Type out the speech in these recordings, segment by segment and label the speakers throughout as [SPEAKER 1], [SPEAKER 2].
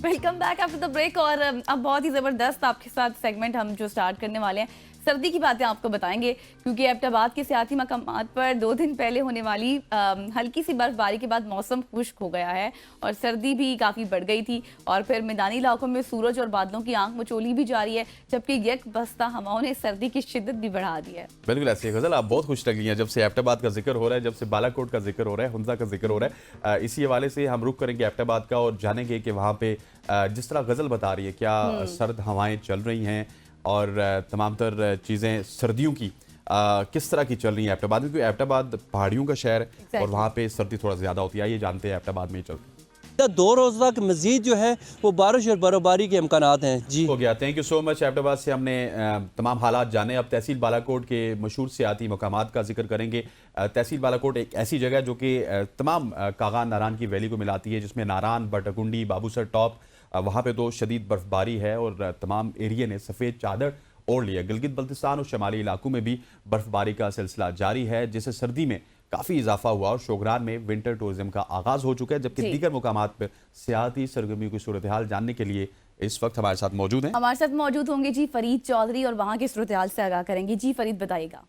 [SPEAKER 1] Welcome back after the break. और अब बहुत ही ज़बरदस्त आपके साथ सेगमेंट हम जो स्टार्ट करने वाले हैं, सर्दी की बातें आपको बताएंगे, क्योंकि एबटाबाद के सियाती मकामात पर 2 दिन पहले होने वाली हल्की सी बर्फबारी के बाद मौसम खुश्क हो गया है और सर्दी भी काफ़ी बढ़ गई थी। और फिर मैदानी इलाकों में सूरज और बादलों की आंख मचोली भी जारी है, जबकि यक बस्ता हवाओं ने सर्दी की शिद्दत भी बढ़ा दी है।
[SPEAKER 2] बिल्कुल ऐसी गजल आप बहुत खुश लगी हैं जब से एबटाबाद का जिक्र हो रहा है, जब से बालाकोट का जिक्र हो रहा है, हुंजा का जिक्र हो रहा है। इसी हवाले से हम रुख करेंगे एबटाबाद का और जानेंगे कि वहाँ पे जिस तरह गजल बता रही है, क्या सर्द हवाएं चल रही हैं और तमाम तर चीज़ें सर्दियों की किस तरह की चल रही हैं एबटाबाद में, क्योंकि एबटाबाद पहाड़ियों का शहर है और वहाँ पे सर्दी थोड़ा ज़्यादा होती है। ये जानते हैं एबटाबाद में ही चल
[SPEAKER 3] 2 रोज़ तक मजीद जो है वो बारिश और बर्फबारी के इम्कानात हैं। जी
[SPEAKER 2] हो गया। Thank you so much. Abbottabad से हमने तमाम हालात जाने। अब तहसील बालाकोट के मशहूर सियाती मकामात का जिक्र करेंगे। तहसील बालाकोट एक ऐसी जगह जो कि तमाम कागान नारान की वैली को मिलाती है, जिसमें नारान, बटकुंडी, बाबूसर टॉप, वहाँ पे तो शदीद बर्फबारी है और तमाम एरिया ने सफ़ेद चादर ओढ़ लिया। गिलगित बल्तिस्तान और शमाली इलाकों में भी बर्फबारी का सिलसिला जारी है, जिससे सर्दी में काफ़ी इजाफा हुआ और शोगरान में विंटर टूरिज्म का आगाज़ हो चुका है। जबकि दीगर मुकामात पर सियाती सरगर्मियों की सूरत हाल जानने के लिए इस वक्त हमारे साथ मौजूद हैं।
[SPEAKER 1] हमारे साथ मौजूद होंगे जी फरीद चौधरी और वहाँ की सूरत हाल से आगाह करेंगे। जी फरीद बताइएगा।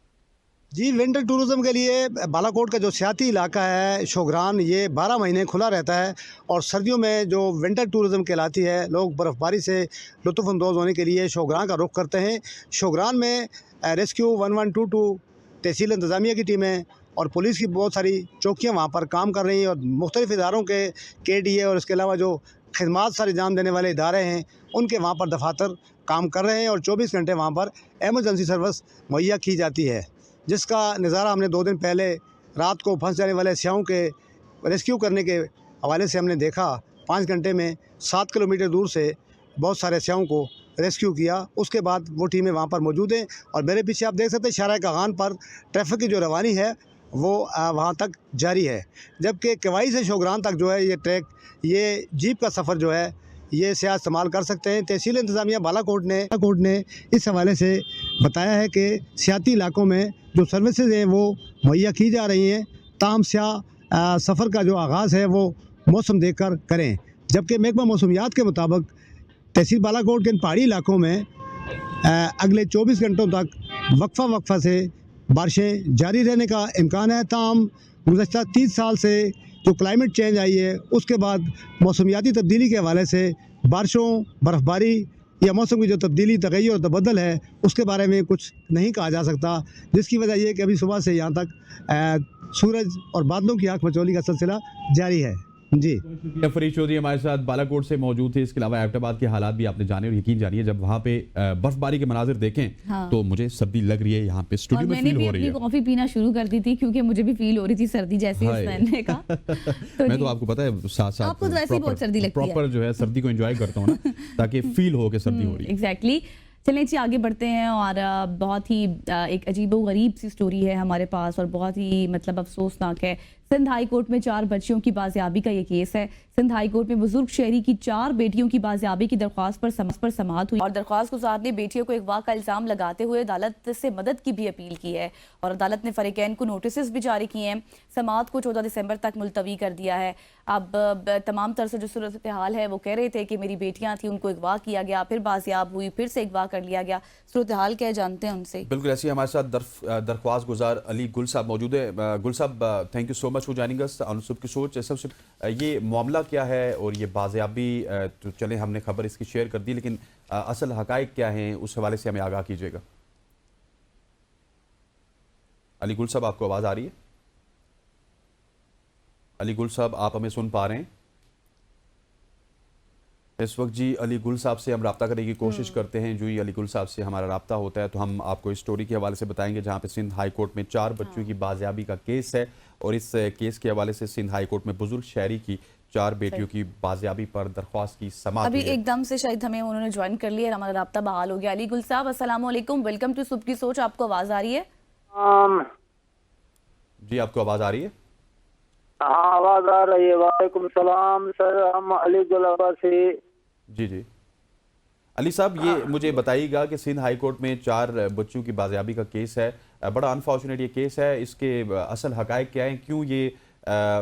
[SPEAKER 4] जी, विंटर टूरिज़म के लिए बालाकोट का जो सियाती इलाका है शोगरान, ये 12 महीने खुला रहता है और सर्दियों में जो विंटर टूरिज़म कहलाती है, लोग बर्फ़बारी से लुत्फ़अंदोज़ होने के लिए शोगरान का रुख करते हैं। शोगरान में रेस्क्यू 1122 तहसील इंतज़ामिया की टीमें और पुलिस की बहुत सारी चौकियाँ वहाँ पर काम कर रही हैं और मुख्तलिफ़ इदारों के KDA और इसके अलावा जो खिदमात सारे अंजाम देने वाले इदारे हैं, उनके वहाँ पर दफातर काम कर रहे हैं और 24 घंटे वहाँ पर एमरजेंसी सर्विस मुहैया की जाती है, जिसका नज़ारा हमने 2 दिन पहले रात को फंस जाने वाले स्याहों के रेस्क्यू करने के हवाले से हमने देखा। 5 घंटे में 7 किलोमीटर दूर से बहुत सारे स्याहों को रेस्क्यू किया। उसके बाद वो टीमें वहाँ पर मौजूद हैं और मेरे पीछे आप देख सकते हैं शारा कागान पर ट्रैफिक की जो रवानी है वो वहाँ तक जारी है, जबकि कवाई से शोगरान तक जो है ये ट्रैक, ये जीप का सफ़र जो है ये सियाह इस्तेमाल कर सकते हैं। तहसील इंतज़ामिया बालाकोट ने इस हवाले से बताया है कि सियाती इलाकों में जो सर्विसेज हैं वो मुहैया की जा रही हैं, ताहम सियाह सफ़र का जो आगाज़ है वो मौसम देखकर करें। जबकि महकमा मौसमियात के मुताबिक तहसील बालाकोट के इन पहाड़ी इलाकों में अगले 24 घंटों तक वक्फा से बारिशें जारी रहने का इम्कान है। ताहम गुज़श्ता 30 साल से जो क्लाइमेट चेंज आई है, उसके बाद मौसमियाती तब्दीली के हवाले से बारिशों, बर्फ़बारी या मौसम की जो तब्दीली, तग़य्युर और तबद्दुल है, उसके बारे में कुछ नहीं कहा जा सकता, जिसकी वजह यह है कि अभी सुबह से यहाँ तक सूरज और बादलों की आँख मचोली का सिलसिला जारी है। जी
[SPEAKER 2] फरीद चौधरी हमारे साथ बालाकोट से मौजूद थे। इसके अलावा एबटाबाद के हालात भी आपने जाने और यकीन जानिए, जब वहाँ पे बर्फबारी के मनाजिर देखें तो मुझे सर्दी लग रही है। यहाँ पे स्टूडियो में फील हो रही है।
[SPEAKER 1] कॉफी पीना शुरू कर दी थी क्योंकि मुझे भी फील हो रही थी सर्दी जैसे पहनने का। तो
[SPEAKER 2] मैं तो आपको पता है साथ साथ
[SPEAKER 1] आपको तो वैसे ही बहुत सर्दी लगती है,
[SPEAKER 2] प्रॉपर जो है सर्दी को एंजॉय करता हूँ ना, ताकि फील हो के सर्दी हो रही है।
[SPEAKER 1] एग्जैक्टली। चलें जी आगे बढ़ते हैं और बहुत ही एक अजीबो गरीब सी स्टोरी है हमारे पास और बहुत ही मतलब अफसोसनाक है। सिंध हाई कोर्ट में 4 बच्चियों की बाजियाबी का ये केस है। सिंध हाई कोर्ट में बुजुर्ग शहरी की 4 बेटियों की बाजियाबी की दरख्वास्त पर समाअत हुई और दरख्वास्त गुजार ने बेटियों को अगवा का इल्जाम लगाते हुए अदालत से मदद की भी अपील की है और अदालत ने फरीकैन को नोटिस भी जारी किए हैं। समाअत को 14 दिसंबर तक मुलतवी कर दिया है। अब तमाम तरह से जो सूरत हाल है वो कह रहे थे कि मेरी बेटियां थी, उनको अगवा किया गया, फिर बाजियाब हुई, फिर से अगवा कर लिया गया। सूरत हाल क्या जानते हैं उनसे।
[SPEAKER 2] बिल्कुल ऐसी हमारे साथ दरख्वास्त गुजार अली गुल साहब मौजूद है। गुल साहब, thank you so much for joining us on सुबह की सोच। सबसे ये मामला क्या है और ये बाजियाबी, तो चले हमने खबर इसकी शेयर कर दी, लेकिन असल हकायक क्या हैं उस हवाले से हमें आगाह कीजिएगा। अली गुल साहब, आपको आवाज़ आ रही है? अली गुल साहब, आप हमें सुन पा रहे हैं? इस वक्त जी अली गुल साहब से हम रब्ता करने की कोशिश करते हैं। जो ही अली गुल साहब से हमारा रब्ता होता है तो हम आपको इस स्टोरी के हवाले से बताएंगे, जहां पे सिंध हाई कोर्ट में 4 बच्चों की बाजियाबी का केस है और इस केस के हवाले से सिंध हाई कोर्ट में बुजुर्ग शहरी की 4 बेटियों की बाजियाबी पर दरख्वास्त की समाअत
[SPEAKER 1] अभी एकदम से शायद हमें उन्होंने ज्वाइन कर लिया, हमारा रब्ता बहाल हो गया। अली गुल साहब अस्सलाम वालेकुम, वेलकम टू सुबह की सोच। आपको आवाज़ आ रही है?
[SPEAKER 2] जी, आपको आवाज़ आ रही है?
[SPEAKER 5] हाँ, आवाज आ रही है। वालेकुम सलाम सर, हम अली गुलाबा से।
[SPEAKER 2] जी जी अली साहब, ये मुझे बताइएगा कि सिंध हाई कोर्ट में 4 बच्चों की बाजियाबी का केस है, बड़ा अनफॉर्चुनेट ये केस है, इसके असल हकायक क्या हैं, क्यों ये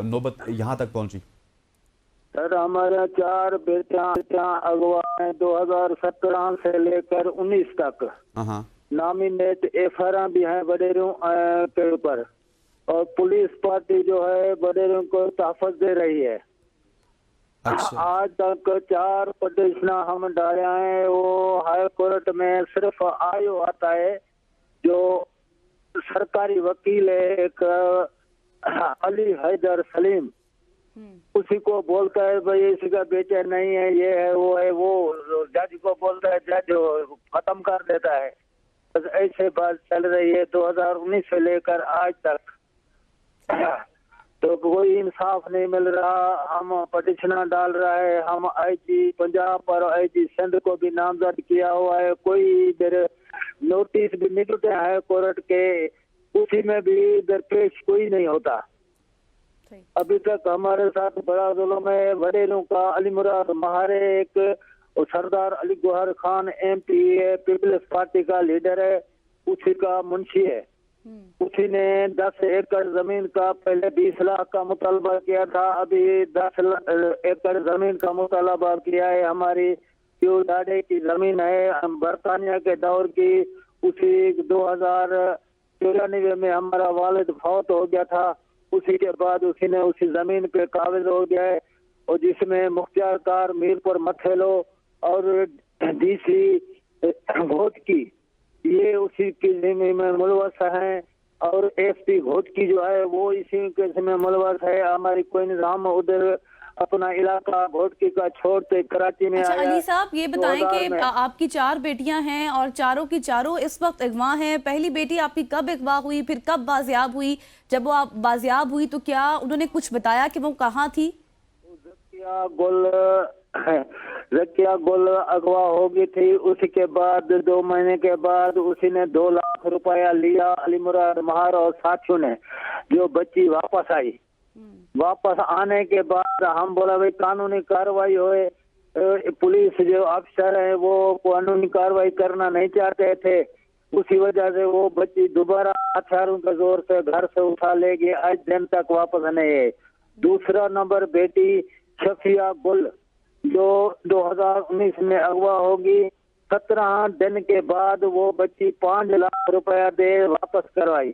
[SPEAKER 2] नौबत यहाँ तक पहुंची?
[SPEAKER 5] सर हमारे 4 बेटियां अगवा हैं 2017 से लेकर 19 तक।
[SPEAKER 2] हाँ।
[SPEAKER 5] नॉमिनेट एफआईआर भी हैं वडेरों के ऊपर, और पुलिस पार्टी जो है वडेरों को तहफ़्फ़ुज़ दे रही है।
[SPEAKER 2] अच्छा।
[SPEAKER 5] आज तक 4 पटिशन हम डाले हैं, वो हाई कोर्ट में सिर्फ आयो आता है जो सरकारी वकील है एक अली हैदर सलीम, उसी को बोलता है भाई इसका बेचा नहीं है, ये है वो है, वो जज को बोलता है, जज खत्म कर देता है। बस ऐसे बात चल रही है 2019 से लेकर आज तक। तो कोई इंसाफ नहीं मिल रहा। हम पटिशन डाल रहा है, हम आईजी पंजाब और आईजी सिंध को भी नामजद किया हुआ है, कोई इधर नोटिस भी निकलते हैं कोर्ट के, उसी में भी दरपेश कोई नहीं होता। अभी तक हमारे साथ बड़ा जुल्म है। वडेरों का अली मुराद महारे एक सरदार अली गौहर खान MP है, पीपल्स पार्टी का लीडर है, उसी का मुंशी है। उसी ने 10 एकड़ जमीन का पहले 20 लाख का मुतालबा किया था, अभी 10 एकड़ जमीन का मुतालबा किया है। हमारी क्यों डाडे की जमीन है, बरतानिया के दौर की, उसी 2094 में हमारा वालिद फौत हो गया था, उसी के बाद उसी ने उसी जमीन पे काबिज हो गया है, और जिसमें मुख्तियार कार मीरपुर मथेलो और DC घोटकी ये उसी की जमीन में मुलवस हैं, और SP घोटकी जो है वो इसी के में मुलवस है। हमारी कोई निजाम उधर अपना इलाका घोटकी का छोड़ते कराची में
[SPEAKER 1] अच्छा
[SPEAKER 5] आया।
[SPEAKER 1] अली साहब ये बताएं
[SPEAKER 5] 2000
[SPEAKER 1] कि
[SPEAKER 5] में।
[SPEAKER 1] आपकी 4 बेटियां हैं और चारों की चारों इस वक्त अगवा हैं। पहली बेटी आपकी कब अगवा हुई, फिर कब बाजियाब हुई? जब वो आप बाजियाब हुई तो क्या उन्होंने कुछ बताया कि वो कहाँ थी?
[SPEAKER 5] जकिया गुल अगवा हो गई थी, उसके बाद 2 महीने के बाद उसी ने 2 लाख रुपया लिया अली मुराद महार और साथियों ने, जो बच्ची वापस आई। वापस आने के बाद हम बोला भाई कानूनी कार्रवाई होए, पुलिस जो अफसर है वो कानूनी कार्रवाई करना नहीं चाहते थे, उसी वजह से वो बच्ची दोबारा हथियारों के जोर से घर से उठा ले गए, आज दिन तक वापस नहीं है। दूसरा नंबर बेटी शफिया गुल जो 2019 में अगवा होगी, 17 दिन के बाद वो बच्ची 5 लाख रुपया दे वापस करवाई,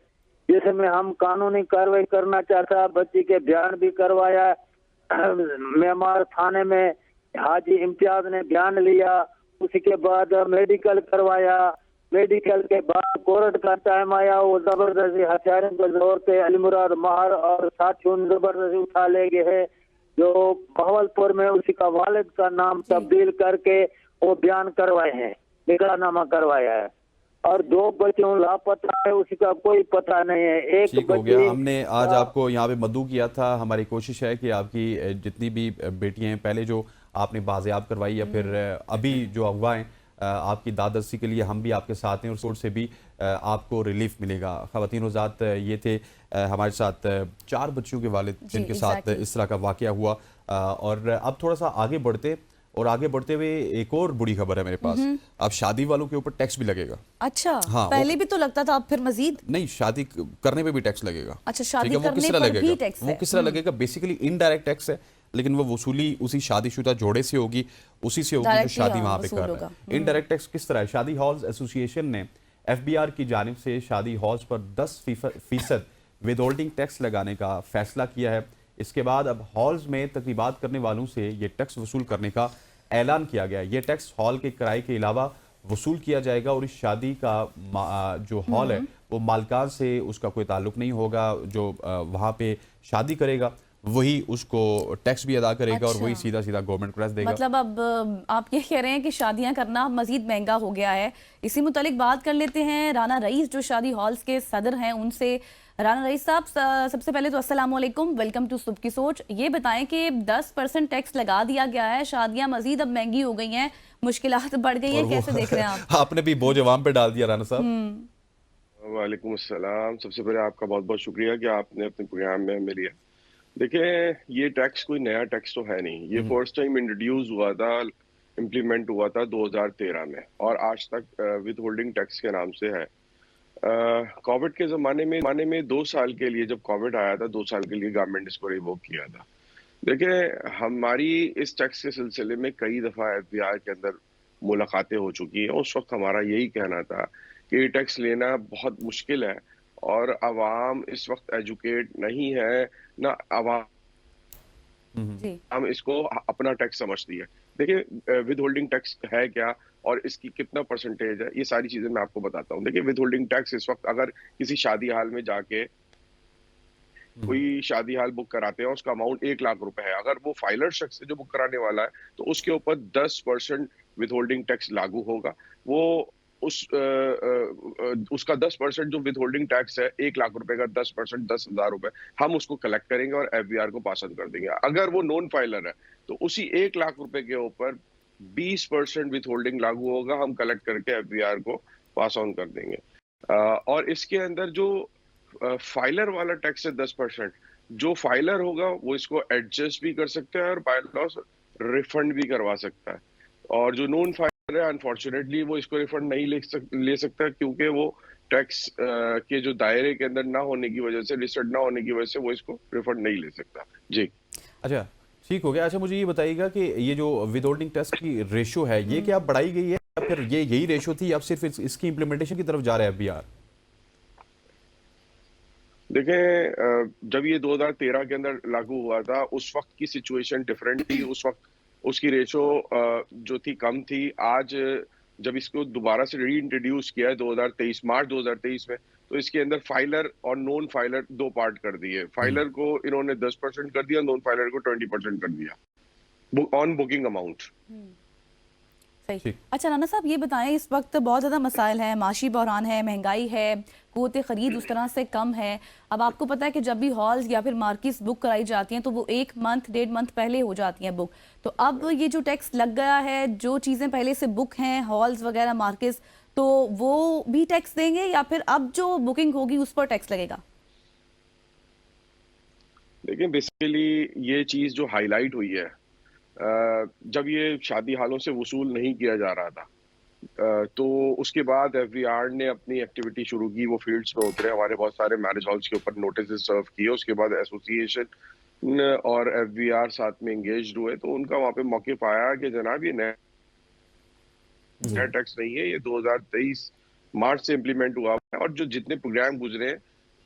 [SPEAKER 5] जिसमें हम कानूनी कार्रवाई करना चाहता। बच्ची के बयान भी करवाया, मेमार थाने में हाजी इम्तियाज ने बयान लिया, उसी के बाद मेडिकल करवाया, मेडिकल के बाद कोर्ट का टाइम आया, वो जबरदस्ती हथियारों के जोर से अली मुराद महार और साथियों ने जबरदस्ती उठा ले गए है, जो बहवलपुर में उसी का वालिद का नाम तब्दील करके वो बयान करवाए हैं, निकाहनामा करवाया है, और 2 बच्चों लापता है, उसी का कोई पता नहीं है। एक
[SPEAKER 2] ठीक हो गया। हमने आज आपको यहाँ पे मद्दू किया था। हमारी कोशिश है कि आपकी जितनी भी बेटियां हैं, पहले जो आपने बाजियाब करवाई या फिर अभी जो अगवा हैं, आपकी दादरसी के लिए हम भी आपके साथ हैं और सोर्स से भी आपको रिलीफ मिलेगा। ख़वातीन ज़ात ये थे हमारे साथ 4 बच्चों के वालिद जिनके साथ इस तरह का वाक़या हुआ। और अब थोड़ा सा आगे बढ़ते हुए एक और बुरी खबर है मेरे पास। अब शादी वालों के ऊपर टैक्स भी लगेगा।
[SPEAKER 1] अच्छा
[SPEAKER 2] हाँ,
[SPEAKER 1] पहले भी तो लगता था, अब फिर मजीद?
[SPEAKER 2] नहीं, शादी करने पे भी टैक्स लगेगा।
[SPEAKER 1] अच्छा, शादी
[SPEAKER 2] वो किस
[SPEAKER 1] करने
[SPEAKER 2] तरह
[SPEAKER 1] पर
[SPEAKER 2] लगेगा?
[SPEAKER 1] भी टैक्स
[SPEAKER 2] वो
[SPEAKER 1] है?
[SPEAKER 2] किस तरह लगेगा? बेसिकली इनडायरेक्ट टैक्स है, लेकिन वो वसूली उसी शादीशुदा जोड़े से होगी, उसी से होगी जो
[SPEAKER 1] Directly,
[SPEAKER 2] शादी
[SPEAKER 1] हाँ,
[SPEAKER 2] वहां पे
[SPEAKER 1] वसूल
[SPEAKER 2] कर रहा
[SPEAKER 1] होगा।
[SPEAKER 2] है। इनडायरेक्ट टैक्स किस तरह है? शादी हॉल्स एसोसिएशन ने FBR की जानिब से शादी हॉल्स पर 10% विदहोल्डिंग टैक्स लगाने का फैसला किया है। इसके बाद अब हॉल्स में तकरीबात करने वालों से ये टैक्स वसूल करने का ऐलान किया गया। ये टैक्स हॉल के किराए के अलावा वसूल किया जाएगा, और इस शादी का जो हॉल है वो मालकान से उसका कोई ताल्लुक नहीं होगा। जो वहाँ पे शादी करेगा वही उसको टैक्स भी अदा करेगा।
[SPEAKER 1] अच्छा।
[SPEAKER 2] और वही सीधा सीधा गवर्नमेंट को टैक्स देगा।
[SPEAKER 1] मतलब अब आप ये कह रहे हैं कि शादियां करना मजीद महंगा हो गया है। इसी मुतालिक बात कर लेते हैं राना रईस जो शादी हॉल्स के सदर हैं उनसे। राना रईस साहब, सबसे पहले तो अस्सलाम वालेकुम, वेलकम टू सुबह की सोच। ये बताएं कि 10% टैक्स लगा दिया गया है, शादियां मजीद अब महंगी हो गई हैं, मुश्किलात बढ़ गई हैं, कैसे देख रहे हैं आप?
[SPEAKER 2] आपने भी बोझ अवाम पे डाल दिया राना साहब।
[SPEAKER 6] वालेकुम अस्सलाम। सबसे पहले आपका बहुत बहुत शुक्रिया कि आपने अपने प्रोग्राम में हमें लिया। देखिए, ये टैक्स कोई नया टैक्स तो है नहीं, ये फर्स्ट टाइम इंट्रोड्यूस हुआ था, इम्प्लीमेंट हुआ था 2013 में, और आज तक विद होल्डिंग टैक्स के नाम से है। कोविड के ज़माने में 2 साल के लिए, जब कोविड आया था 2 साल के लिए गवर्नमेंट इसको रिवोक किया था। देखिए, हमारी इस टैक्स के सिलसिले में कई दफ़ा एफबीआर के अंदर मुलाकातें हो चुकी हैं। उस वक्त हमारा यही कहना था कि ये टैक्स लेना बहुत मुश्किल है और अवाम इस वक्त एजुकेट नहीं है, ना अवाम
[SPEAKER 1] जी।
[SPEAKER 6] इसको अपना टैक्स समझती है। देखिए, विद होल्डिंग टैक्स है क्या और इसकी कितना परसेंटेज है, ये सारी चीज़ें मैं आपको बताता हूँ। देखिए, विद होल्डिंग टैक्स इस वक्त अगर किसी शादी हाल में जाके कोई शादी हाल बुक कराते हैं, उसका अमाउंट 1 लाख रुपए है। अगर वो फाइलर शख्स है जो बुक कराने वाला है, तो उसके ऊपर 10% विथहोल्डिंग टैक्स लागू होगा। वो उसका 10% जो विथहोल्डिंग टैक्स है, 1 लाख रुपए का 10%, 10,000 रुपए, हम उसको कलेक्ट करेंगे और एफबीआर को पास ऑन कर देंगे। अगर वो नॉन फाइलर है, तो उसी 1 लाख रुपए के ऊपर 20% विथहोल्डिंग लागू होगा, हम कलेक्ट करके एफबीआर को पास ऑन कर देंगे। और इसके अंदर जो फाइलर वाला टैक्स है 10%, जो फाइलर होगा वो इसको एडजस्ट भी कर सकता है और बाय लॉस रिफंड भी करवा सकता है। और जो नॉन फाइलर है, अनफॉर्चुनेटली वो इसको रिफंड नहीं ले सकता, क्योंकि वो टैक्स के जो दायरे के अंदर ना होने की वजह से, लिस्टेड ना होने की वजह से वो इसको रिफंड नहीं ले सकता। जी।
[SPEAKER 2] अच्छा, ठीक हो गया। अच्छा, मुझे ये बताइएगा कि ये जो विदहोल्डिंग टैक्स की रेशो है, ये क्या बढ़ाई गई है या फिर ये यही रेशो थी, अब सिर्फ इसकी इम्प्लीमेंटेशन की तरफ जा रहा है एफबीआर?
[SPEAKER 6] देखें, जब ये 2013 के अंदर लागू हुआ था, उस वक्त की सिचुएशन डिफरेंट थी। उस वक्त उसकी रेशो जो थी कम थी। आज जब इसको दोबारा से री इंट्रोड्यूस किया है 2023 मार्च 2023 में, तो इसके अंदर फाइलर और नॉन फाइलर दो पार्ट कर दिए। फाइलर को इन्होंने 10% कर दिया, नॉन फाइलर को 20% कर दिया ऑन बुकिंग अमाउंट।
[SPEAKER 1] सही।
[SPEAKER 2] ठीक।
[SPEAKER 1] अच्छा राना साहब, ये बताएं, इस वक्त बहुत ज़्यादा मसाइल हैं, माशी बहरान है, महंगाई है, क़ुव्वत ख़रीद उस तरह से कम है। अब आपको पता है कि जब भी हॉल्स या फिर मार्केट्स बुक कराई जाती हैं तो वो 1 मंथ 1.5 मंथ पहले हो जाती हैं बुक। तो अब ये जो टैक्स लग गया है, जो चीज़ें पहले से बुक हैं, हॉल्स वगैरह, मार्केट्स, तो वो भी टैक्स देंगे या फिर अब जो बुकिंग होगी उस पर टैक्स लगेगा?
[SPEAKER 6] देखिए, बेसिकली ये चीज़ जो हाईलाइट हुई है, जब ये शादी हालों से वसूल नहीं किया जा रहा था, तो उसके बाद एफबीआर ने अपनी एक्टिविटी शुरू की। वो फील्ड्स में उतरे, हमारे बहुत सारे मैरिज हॉल्स के ऊपर नोटिस सर्व किए। उसके बाद एसोसिएशन और एफबीआर साथ में एंगेज हुए, तो उनका वहाँ पे मौक़िफ़ आया कि जनाब ये नया टैक्स नहीं है, ये 2023 मार्च से इम्प्लीमेंट हुआ है और जो जितने प्रोग्राम गुजरे हैं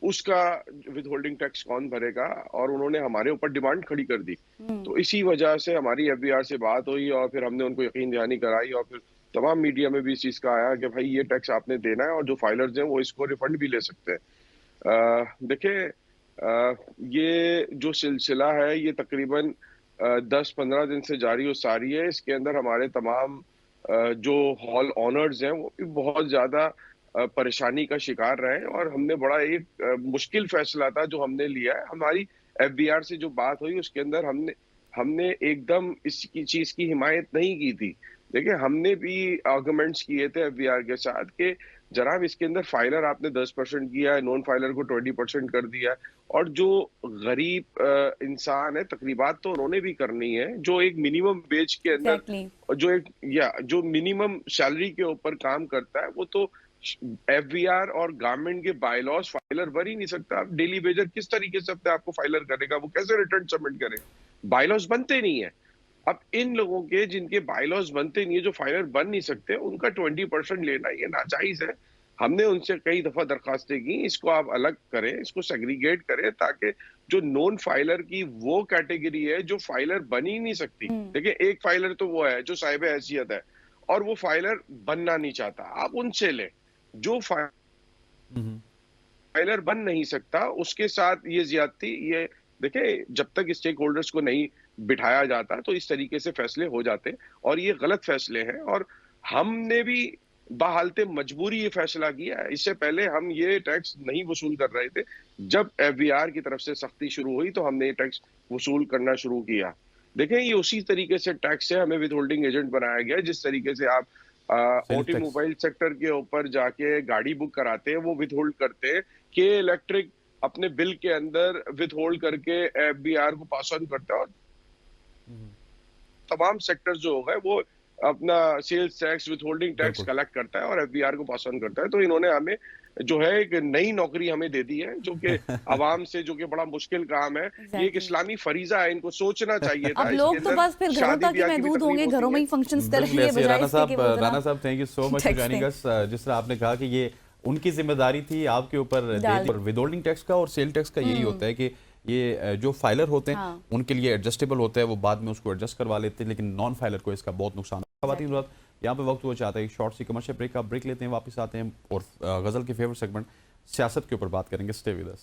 [SPEAKER 6] उसका विद होल्डिंग टैक्स कौन भरेगा, और उन्होंने हमारे ऊपर डिमांड खड़ी कर दी। तो इसी वजह से हमारी एफबीआर से बात हुई और फिर हमने उनको यकीन दहानी कराई और फिर तमाम मीडिया में भी इस चीज़ का आया कि भाई ये टैक्स आपने देना है और जो फाइलर्स हैं वो इसको रिफंड भी ले सकते हैं। देखिए, ये जो सिलसिला है ये तकरीबन 10-15 दिन से जारी और सारी है। इसके अंदर हमारे तमाम जो हॉल ऑनर्स हैं वो भी बहुत ज़्यादा परेशानी का शिकार रहे और हमने बड़ा एक मुश्किल फैसला था जो हमने लिया है। हमारी एफबीआर से जो बात हुई उसके अंदर हमने एकदम इसकी चीज़ की हिमायत नहीं की थी। देखिए, हमने भी आर्गुमेंट्स किए थे एफबीआर के साथ कि जनाब इसके अंदर फाइलर आपने 10% किया है, नॉन फाइलर को 20% कर दिया है, और जो गरीब इंसान है तकरीबात तो उन्होंने भी करनी है, जो एक मिनिमम वेज के अंदर
[SPEAKER 1] Exactly.
[SPEAKER 6] जो मिनिमम सैलरी के ऊपर काम करता है, वो तो एफबीआर और गवर्नमेंट के बायलॉज फाइलर भर ही नहीं सकता। आप डेली वेजर किस तरीके से अपने आपको फाइलर करेगा, वो कैसे रिटर्न सबमिट करे? बायलॉज बनते नहीं है। अब इन लोगों के जिनके बायलॉज बनते नहीं है, जो फाइलर बन नहीं सकते, उनका 20% लेना ये नाजायज है। हमने उनसे कई दफा दरखास्तें की, इसको आप अलग करें, इसको सेग्रीगेट करें, ताकि जो नॉन फाइलर की वो कैटेगरी है जो फाइलर बन ही नहीं सकती। देखिए, एक फाइलर तो वो है जो साहिब हैसियत है और वो फाइलर बनना नहीं चाहता, आप उनसे लें। जो फाइलर बन नहीं सकता उसके साथ ये ज्यादती, ये देखिए, जब तक स्टेक होल्डर्स को नहीं बिठाया जाता तो इस तरीके से फैसले हो जाते और ये गलत फैसले हैं। और हमने भी बहालते मजबूरी ये फैसला किया है। इससे पहले हम ये टैक्स नहीं वसूल कर रहे थे। जब एफबीआर की तरफ से सख्ती शुरू हुई तो हमने ये टैक्स वसूल करना शुरू किया। देखें, ये उसी तरीके से टैक्स है, हमें विद होल्डिंग एजेंट बनाया गया है। जिस तरीके से आप ऑटोमोबाइल सेक्टर के ऊपर जाके गाड़ी बुक कराते हैं, वो विद होल्ड करते हैं, कि इलेक्ट्रिक अपने बिल के अंदर विद होल्ड करके एफबीआर को पास ऑन करता है और तमाम सेक्टर्स जो हो गए वो अपना सेल्स टैक्स, विथहोल्डिंग टैक्स
[SPEAKER 2] बिल्कुल।
[SPEAKER 6] कलेक्ट करता है और एफबीआर को पास ऑन करता है। तो इन्होंने हमें जो है एक नई नौकरी हमें दे दी है, जो कि आवाम से, जो कि बड़ा मुश्किल काम है। ये एक
[SPEAKER 1] Exactly.
[SPEAKER 6] इस्लामी फरीजा है, इनको सोचना चाहिए था।
[SPEAKER 1] अब
[SPEAKER 6] इसके
[SPEAKER 1] लोग तो
[SPEAKER 6] अंदर
[SPEAKER 1] बस फिर घरों
[SPEAKER 6] शादी
[SPEAKER 1] तक ही
[SPEAKER 6] ब्याह की भी
[SPEAKER 1] महदूद होंगे,
[SPEAKER 6] तकलीफ
[SPEAKER 1] घरों में
[SPEAKER 6] होती
[SPEAKER 1] ही
[SPEAKER 6] है।
[SPEAKER 1] फंक्शंस
[SPEAKER 2] बिल्कुल
[SPEAKER 1] करेंगे
[SPEAKER 2] ऐसे।
[SPEAKER 1] बजाय
[SPEAKER 2] राना
[SPEAKER 1] इसके कि वो जरा
[SPEAKER 2] राना साहब thank you so much for
[SPEAKER 1] tax
[SPEAKER 2] joining
[SPEAKER 1] दें।
[SPEAKER 2] अस। जिस तरह आपने कहा कि ये उनकी जिम्मेदारी थी आपके ऊपर दे
[SPEAKER 1] डाल
[SPEAKER 2] दी। और विदहोल्डिंग टैक्स का और सेल टैक्स का यही होता है कि ये जो फाइलर होते हैं
[SPEAKER 1] हाँ।
[SPEAKER 2] उनके लिए एडजस्टेबल होता है, वो बाद में उसको एडजस्ट करवा लेते हैं, लेकिन नॉन फाइलर को इसका बहुत नुकसान है। खवातीन हज़रात, यहाँ पे वक्त वो चाहता है एक शॉर्ट सी कमर्शियल ब्रेक, आप ब्रेक लेते हैं, वापस आते हैं और गज़ल के फेवरेट सेगमेंट सियासत के ऊपर बात करेंगे। Stay with us.